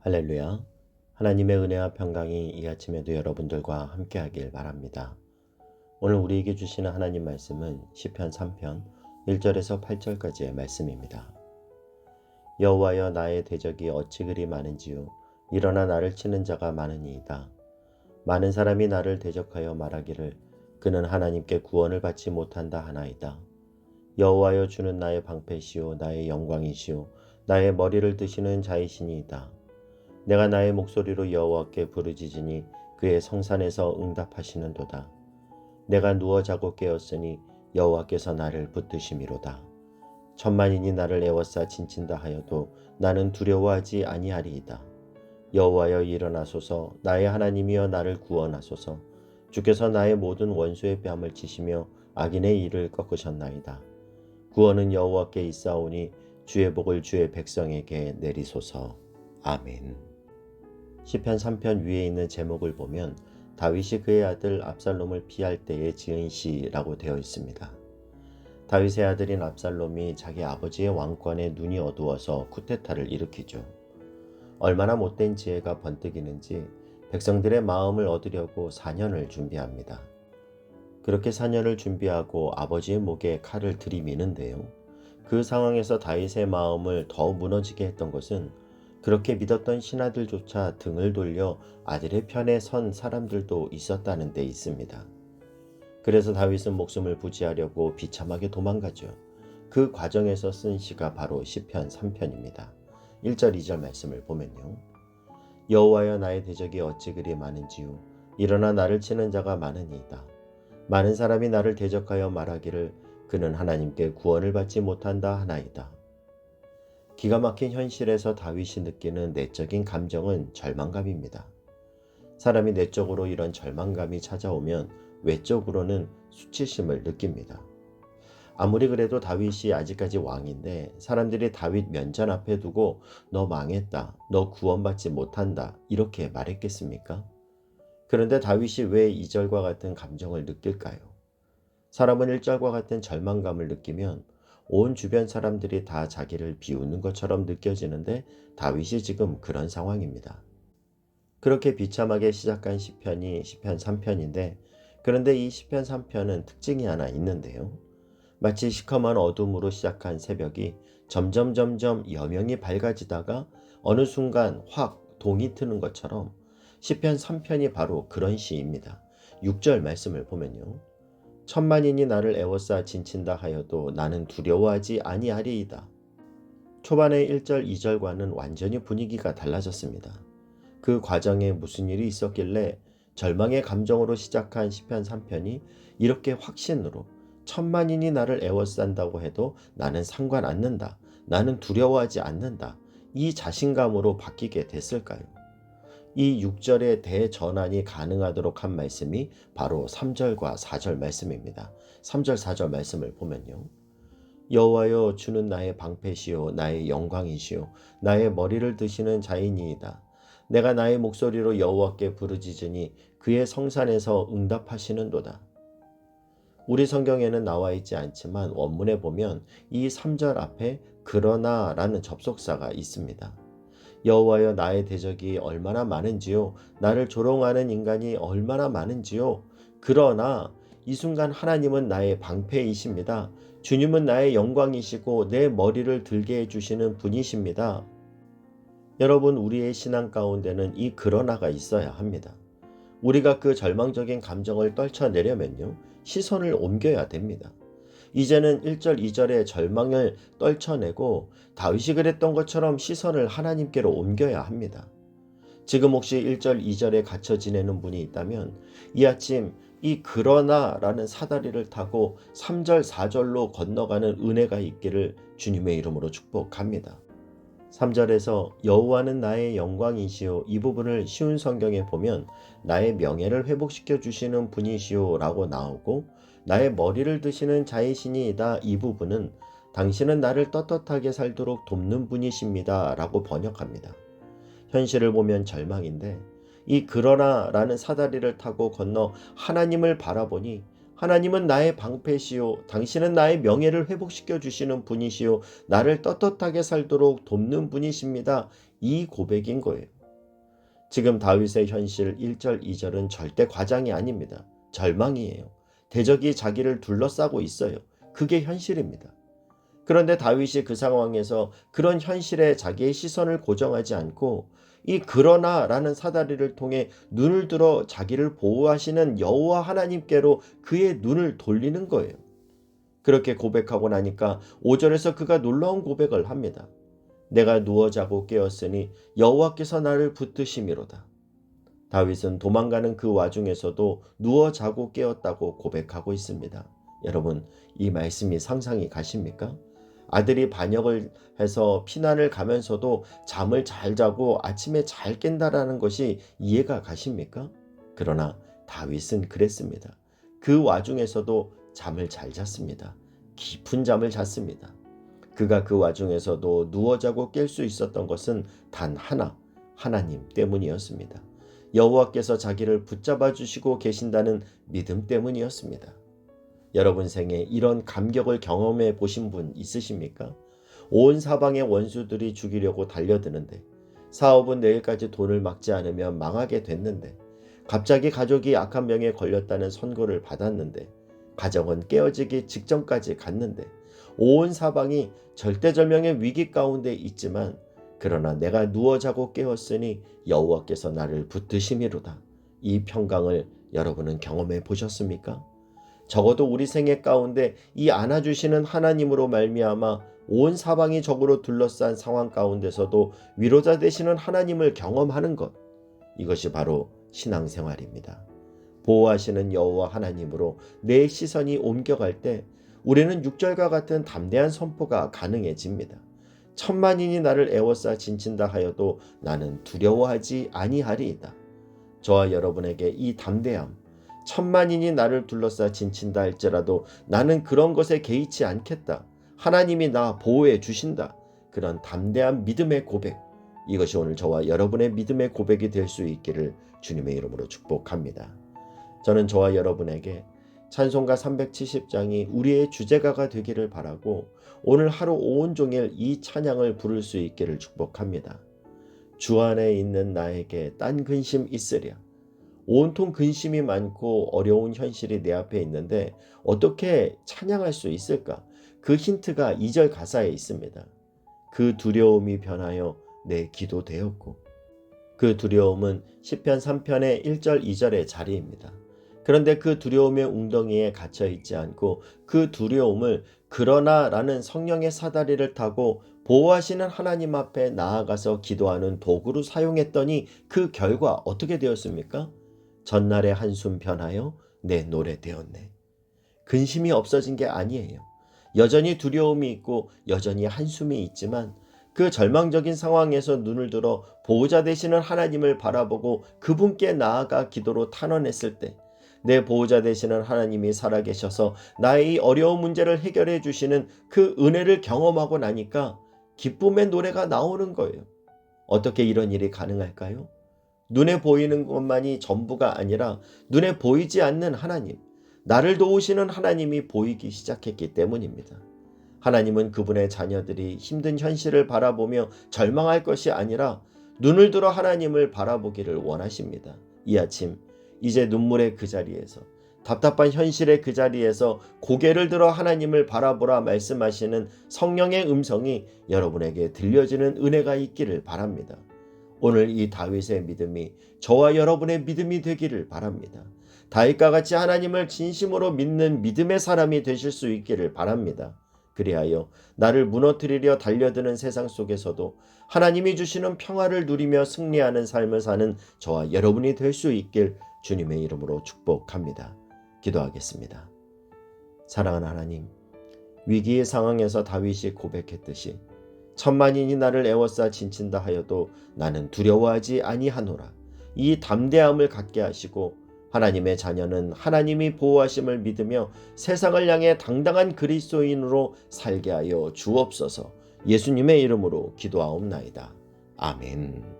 할렐루야. 하나님의 은혜와 평강이 이 아침에도 여러분들과 함께하길 바랍니다. 오늘 우리에게 주시는 하나님 말씀은 시편 3편 1절에서 8절까지의 말씀입니다. 여호와여, 나의 대적이 어찌 그리 많은지요. 일어나 나를 치는 자가 많으니이다. 많은 사람이 나를 대적하여 말하기를 그는 하나님께 구원을 받지 못한다 하나이다. 여호와여, 주는 나의 방패시요 나의 영광이시요 나의 머리를 드시는 자이시니이다. 내가 나의 목소리로 여호와께 부르짖으니 그의 성산에서 응답하시는도다. 내가 누워 자고 깨었으니 여호와께서 나를 붙드심이로다. 천만인이 나를 에워싸 진친다 하여도 나는 두려워하지 아니하리이다. 여호와여, 일어나소서. 나의 하나님이여, 나를 구원하소서. 주께서 나의 모든 원수의 뺨을 치시며 악인의 일을 꺾으셨나이다. 구원은 여호와께 있사오니 주의 복을 주의 백성에게 내리소서. 아멘. 시편 3편 위에 있는 제목을 보면 다윗이 그의 아들 압살롬을 피할 때에 지은 시라고 되어 있습니다. 다윗의 아들인 압살롬이 자기 아버지의 왕권에 눈이 어두워서 쿠데타를 일으키죠. 얼마나 못된 지혜가 번뜩이는지 백성들의 마음을 얻으려고 사년을 준비합니다. 그렇게 사년을 준비하고 아버지의 목에 칼을 들이미는데요. 그 상황에서 다윗의 마음을 더 무너지게 했던 것은 그렇게 믿었던 신하들조차 등을 돌려 아들의 편에 선 사람들도 있었다는 데 있습니다. 그래서 다윗은 목숨을 부지하려고 비참하게 도망가죠. 그 과정에서 쓴 시가 바로 시편 3편입니다. 1절 2절 말씀을 보면요. 여호와여, 나의 대적이 어찌 그리 많은지요. 일어나 나를 치는 자가 많으니이다. 많은 사람이 나를 대적하여 말하기를 그는 하나님께 구원을 받지 못한다 하나이다. 기가 막힌 현실에서 다윗이 느끼는 내적인 감정은 절망감입니다. 사람이 내적으로 이런 절망감이 찾아오면 외적으로는 수치심을 느낍니다. 아무리 그래도 다윗이 아직까지 왕인데 사람들이 다윗 면전 앞에 두고 너 망했다, 너 구원받지 못한다 이렇게 말했겠습니까? 그런데 다윗이 왜 2절과 같은 감정을 느낄까요? 사람은 1절과 같은 절망감을 느끼면 온 주변 사람들이 다 자기를 비웃는 것처럼 느껴지는데 다윗이 지금 그런 상황입니다. 그렇게 비참하게 시작한 시편이 시편 3편인데 그런데 이 시편 3편은 특징이 하나 있는데요. 마치 시커먼 어둠으로 시작한 새벽이 점점 여명이 밝아지다가 어느 순간 확 동이 트는 것처럼 시편 3편이 바로 그런 시입니다. 6절 말씀을 보면요. 천만인이 나를 에워싸 진친다 하여도 나는 두려워하지 아니하리이다. 초반의 1절 2절과는 완전히 분위기가 달라졌습니다. 그 과정에 무슨 일이 있었길래 절망의 감정으로 시작한 시편 3편이 이렇게 확신으로 천만인이 나를 에워싼다고 해도 나는 상관 않는다. 나는 두려워하지 않는다. 이 자신감으로 바뀌게 됐을까요? 이 6절의 대전환이 가능하도록 한 말씀이 바로 3절과 4절 말씀입니다. 3절 4절 말씀을 보면요. 여호와여, 주는 나의 방패시요 나의 영광이시요 나의 머리를 드시는 자이니이다. 내가 나의 목소리로 여호와께 부르짖으니 그의 성산에서 응답하시는도다. 우리 성경에는 나와 있지 않지만 원문에 보면 이 3절 앞에 그러나 라는 접속사가 있습니다. 여호와여, 나의 대적이 얼마나 많은지요. 나를 조롱하는 인간이 얼마나 많은지요. 그러나 이 순간 하나님은 나의 방패이십니다. 주님은 나의 영광이시고 내 머리를 들게 해주시는 분이십니다. 여러분, 우리의 신앙 가운데는 이 그러나가 있어야 합니다. 우리가 그 절망적인 감정을 떨쳐내려면요. 시선을 옮겨야 됩니다. 이제는 1절 2절의 절망을 떨쳐내고 다윗이 그랬던 것처럼 시선을 하나님께로 옮겨야 합니다. 지금 혹시 1절 2절에 갇혀 지내는 분이 있다면 이 아침 이 그러나라는 사다리를 타고 3절 4절로 건너가는 은혜가 있기를 주님의 이름으로 축복합니다. 3절에서 여호와는 나의 영광이시오, 이 부분을 쉬운 성경에 보면 나의 명예를 회복시켜 주시는 분이시오 라고 나오고 나의 머리를 드시는 자이시니이다, 이 부분은 당신은 나를 떳떳하게 살도록 돕는 분이십니다 라고 번역합니다. 현실을 보면 절망인데 이 그러나 라는 사다리를 타고 건너 하나님을 바라보니 하나님은 나의 방패시요 당신은 나의 명예를 회복시켜 주시는 분이시요 나를 떳떳하게 살도록 돕는 분이십니다. 이 고백인 거예요. 지금 다윗의 현실 1절 2절은 절대 과장이 아닙니다. 절망이에요. 대적이 자기를 둘러싸고 있어요. 그게 현실입니다. 그런데 다윗이 그 상황에서 그런 현실에 자기의 시선을 고정하지 않고 이 그러나라는 사다리를 통해 눈을 들어 자기를 보호하시는 여호와 하나님께로 그의 눈을 돌리는 거예요. 그렇게 고백하고 나니까 5절에서 그가 놀라운 고백을 합니다. 내가 누워 자고 깨었으니 여호와께서 나를 붙드심이로다. 다윗은 도망가는 그 와중에서도 누워 자고 깨었다고 고백하고 있습니다. 여러분, 이 말씀이 상상이 가십니까? 아들이 반역을 해서 피난을 가면서도 잠을 잘 자고 아침에 잘 깬다라는 것이 이해가 가십니까? 그러나 다윗은 그랬습니다. 그 와중에서도 잠을 잘 잤습니다. 깊은 잠을 잤습니다. 그가 그 와중에서도 누워 자고 깰 수 있었던 것은 단 하나, 하나님 때문이었습니다. 여호와께서 자기를 붙잡아 주시고 계신다는 믿음 때문이었습니다. 여러분 생에 이런 감격을 경험해 보신 분 있으십니까? 온 사방의 원수들이 죽이려고 달려드는데, 사업은 내일까지 돈을 막지 않으면 망하게 됐는데, 갑자기 가족이 악한 병에 걸렸다는 선고를 받았는데, 가정은 깨어지기 직전까지 갔는데, 온 사방이 절대절명의 위기 가운데 있지만, 그러나 내가 누워 자고 깨었으니 여호와께서 나를 붙드심이로다. 이 평강을 여러분은 경험해 보셨습니까? 적어도 우리 생애 가운데 이 안아주시는 하나님으로 말미암아 온 사방이 적으로 둘러싼 상황 가운데서도 위로자 되시는 하나님을 경험하는 것, 이것이 바로 신앙생활입니다. 보호하시는 여호와 하나님으로 내 시선이 옮겨갈 때 우리는 6절과 같은 담대한 선포가 가능해집니다. 천만인이 나를 애워싸 진친다 하여도 나는 두려워하지 아니하리이다. 저와 여러분에게 이 담대함, 천만인이 나를 둘러싸 진친다 할지라도 나는 그런 것에 개의치 않겠다. 하나님이 나 보호해 주신다. 그런 담대한 믿음의 고백, 이것이 오늘 저와 여러분의 믿음의 고백이 될 수 있기를 주님의 이름으로 축복합니다. 저는 저와 여러분에게 찬송가 370장이 우리의 주제가가 되기를 바라고 오늘 하루 온종일 이 찬양을 부를 수 있기를 축복합니다. 주 안에 있는 나에게 딴 근심 있으랴. 온통 근심이 많고 어려운 현실이 내 앞에 있는데 어떻게 찬양할 수 있을까? 그 힌트가 2절 가사에 있습니다. 그 두려움이 변하여 내 기도 되었고, 그 두려움은 시편 3편의 1절 2절의 자리입니다. 그런데 그 두려움의 웅덩이에 갇혀 있지 않고 그 두려움을 그러나라는 성령의 사다리를 타고 보호하시는 하나님 앞에 나아가서 기도하는 도구로 사용했더니 그 결과 어떻게 되었습니까? 전날의 한숨 변하여 내 노래 되었네. 근심이 없어진 게 아니에요. 여전히 두려움이 있고 여전히 한숨이 있지만 그 절망적인 상황에서 눈을 들어 보호자 되시는 하나님을 바라보고 그분께 나아가 기도로 탄원했을 때 내 보호자 되시는 하나님이 살아계셔서 나의 이 어려운 문제를 해결해 주시는 그 은혜를 경험하고 나니까 기쁨의 노래가 나오는 거예요. 어떻게 이런 일이 가능할까요? 눈에 보이는 것만이 전부가 아니라 눈에 보이지 않는 하나님, 나를 도우시는 하나님이 보이기 시작했기 때문입니다. 하나님은 그분의 자녀들이 힘든 현실을 바라보며 절망할 것이 아니라 눈을 들어 하나님을 바라보기를 원하십니다. 이 아침 이제 눈물의 그 자리에서, 답답한 현실의 그 자리에서 고개를 들어 하나님을 바라보라 말씀하시는 성령의 음성이 여러분에게 들려지는 은혜가 있기를 바랍니다. 오늘 이 다윗의 믿음이 저와 여러분의 믿음이 되기를 바랍니다. 다윗과 같이 하나님을 진심으로 믿는 믿음의 사람이 되실 수 있기를 바랍니다. 그리하여 나를 무너뜨리려 달려드는 세상 속에서도 하나님이 주시는 평화를 누리며 승리하는 삶을 사는 저와 여러분이 될 수 있길 주님의 이름으로 축복합니다. 기도하겠습니다. 사랑하는 하나님, 위기의 상황에서 다윗이 고백했듯이 천만인이 나를 애워싸 진친다 하여도 나는 두려워하지 아니하노라. 이 담대함을 갖게 하시고 하나님의 자녀는 하나님이 보호하심을 믿으며 세상을 향해 당당한 그리스도인으로 살게 하여 주옵소서. 예수님의 이름으로 기도하옵나이다. 아멘.